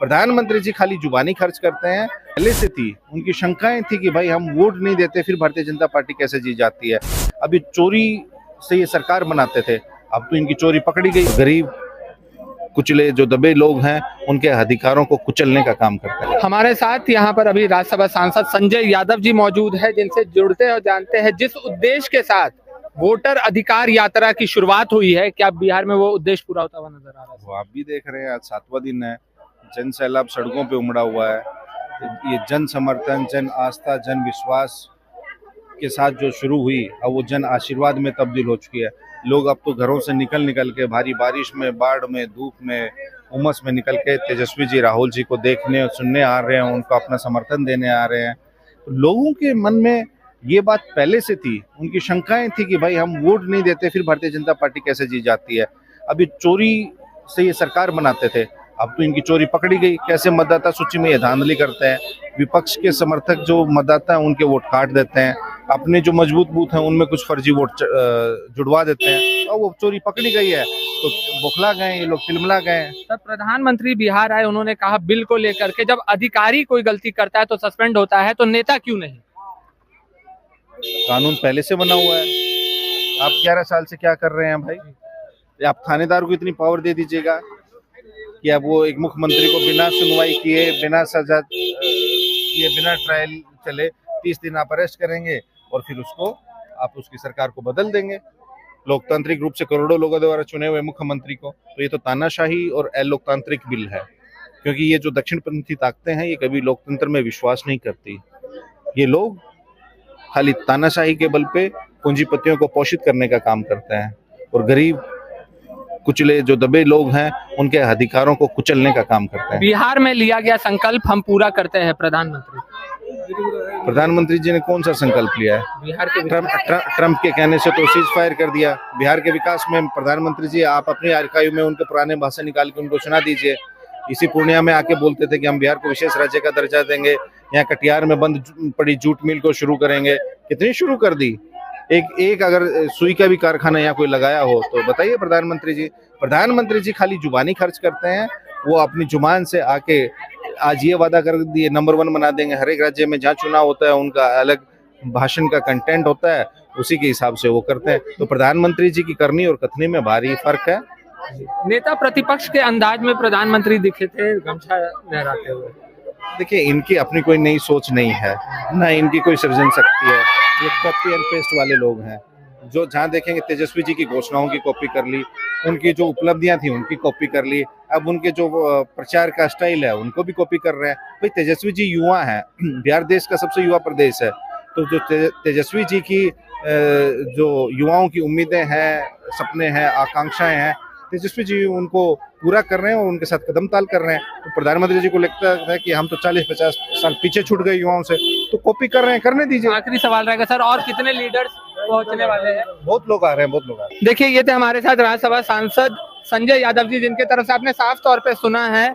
प्रधानमंत्री जी खाली जुबानी खर्च करते हैं। पहले से थी उनकी शंकाएं थी कि भाई हम वोट नहीं देते फिर भारतीय जनता पार्टी कैसे जीत जाती है। अभी चोरी से ये सरकार बनाते थे, अब तो इनकी चोरी पकड़ी गई। गरीब कुचले जो दबे लोग हैं उनके अधिकारों को कुचलने का काम करता है। हमारे साथ यहाँ पर अभी राज्यसभा सांसद संजय यादव जी मौजूद है, जिनसे जुड़ते हैं और जानते हैं जिस उद्देश्य के साथ वोटर अधिकार यात्रा की शुरुआत हुई है, क्या बिहार में वो उद्देश्य पूरा होता हुआ नजर आ रहा है? वो आप भी देख रहे हैं, आज 7वां दिन है, जन सैलाब सड़कों पे उमड़ा हुआ है। ये जन समर्थन, जन आस्था, जन विश्वास के साथ जो शुरू हुई अब वो जन आशीर्वाद में तब्दील हो चुकी है। लोग अब तो घरों से निकल के भारी बारिश में, बाढ़ में, धूप में, उमस में निकल के तेजस्वी जी, राहुल जी को देखने और सुनने आ रहे हैं, उनको अपना समर्थन देने आ रहे हैं। तो लोगों के मन में ये बात पहले से थी, उनकी शंकाएं थी कि भाई हम वोट नहीं देते फिर भारतीय जनता पार्टी कैसे जीत जाती है। अभी चोरी से ये सरकार बनाते थे, अब तो इनकी चोरी पकड़ी गई। कैसे मतदाता सूची में ये धांधली करते हैं, विपक्ष के समर्थक जो मतदाता हैं उनके वोट काट देते हैं, अपने जो मजबूत बूथ हैं उनमें कुछ फर्जी वोट जुड़वा देते हैं, और वो चोरी पकड़ी गई है तो बौखला गए ये लोग, तिलमिला गए। तब प्रधानमंत्री बिहार आए, उन्होंने कहा बिल को लेकर के जब अधिकारी कोई गलती करता है तो सस्पेंड होता है, तो नेता क्यों नहीं? कानून पहले से बना हुआ है। आप 11 साल से क्या कर रहे हैं भाई? आप थानेदार को इतनी पावर दे दीजिएगा कि अब वो एक मुख्यमंत्री को बिना सुनवाई किए, बिना सजा किए, बिना ट्रायल चले 30 दिन आप अरेस्ट करेंगे और फिर उसको आप उसकी सरकार को बदल देंगे, लोकतांत्रिक रूप से करोड़ों लोगों द्वारा चुने हुए मुख्यमंत्री को। तो ये तो तानाशाही और अलोकतांत्रिक बिल है, क्योंकि ये जो दक्षिणपंथी ताकतें हैं ये कभी लोकतंत्र में विश्वास नहीं करती। ये लोग खाली तानाशाही के बल पे पूंजीपतियों को पोषित करने का काम करते हैं और गरीब कुचले जो दबे लोग हैं उनके अधिकारों को कुचलने का काम करते हैं। बिहार में लिया गया संकल्प हम पूरा करते हैं। प्रधानमंत्री जी ने कौन सा संकल्प लिया है? बिहार के ट्रम्प के कहने से तो सीज फायर कर दिया। बिहार के विकास में प्रधानमंत्री जी आप अपने आर्काइव में उनके पुराने भाषण निकाल के उनको सुना दीजिए। इसी पूर्णिया में आके बोलते थे कि हम बिहार को विशेष राज्य का दर्जा देंगे, यहाँ कटिहार में बंद पड़ी जूट मिल को शुरू करेंगे। कितनी शुरू कर दी? एक अगर सुई का भी कारखाना यहाँ कोई लगाया हो तो बताइए। प्रधानमंत्री जी खाली जुबानी खर्च करते हैं। वो अपनी जुबान से आके आज ये वादा कर दिए नंबर 1 बना देंगे। हर एक राज्य में जहाँ चुनाव होता है उनका अलग भाषण का कंटेंट होता है, उसी के हिसाब से वो करते हैं। तो प्रधानमंत्री जी की करनी और कथनी में भारी फर्क है। नेता प्रतिपक्ष के अंदाज में प्रधानमंत्री दिखे थे गमछा लहराते हुए। देखिए, इनकी अपनी कोई नई सोच नहीं है, ना इनकी कोई सृजन शक्ति है। ये कॉपी एंड पेस्ट वाले लोग हैं, जो जहाँ देखेंगे तेजस्वी जी की घोषणाओं की कॉपी कर ली, उनकी जो उपलब्धियां थी उनकी कॉपी कर ली, अब उनके जो प्रचार का स्टाइल है उनको भी कॉपी कर रहे हैं। भाई तेजस्वी जी युवा हैं, बिहार देश का सबसे युवा प्रदेश है, तो जो तेजस्वी जी की जो युवाओं की उम्मीदें हैं, सपने हैं, आकांक्षाएं हैं, तेजस्वी जी उनको पूरा कर रहे हैं और उनके साथ कदम ताल कर रहे हैं। तो प्रधानमंत्री जी को लगता है कि हम तो 40-50 साल पीछे छूट गए युवाओं से, तो कॉपी कर रहे हैं, करने दीजिए। आखिरी सवाल रहेगा सर, और कितने लीडर्स पहुंचने वाले हैं? बहुत लोग आ रहे हैं। देखिए, ये थे हमारे साथ राज्यसभा सांसद संजय यादव जी, जिनके तरफ से आपने साफ तौर पे सुना है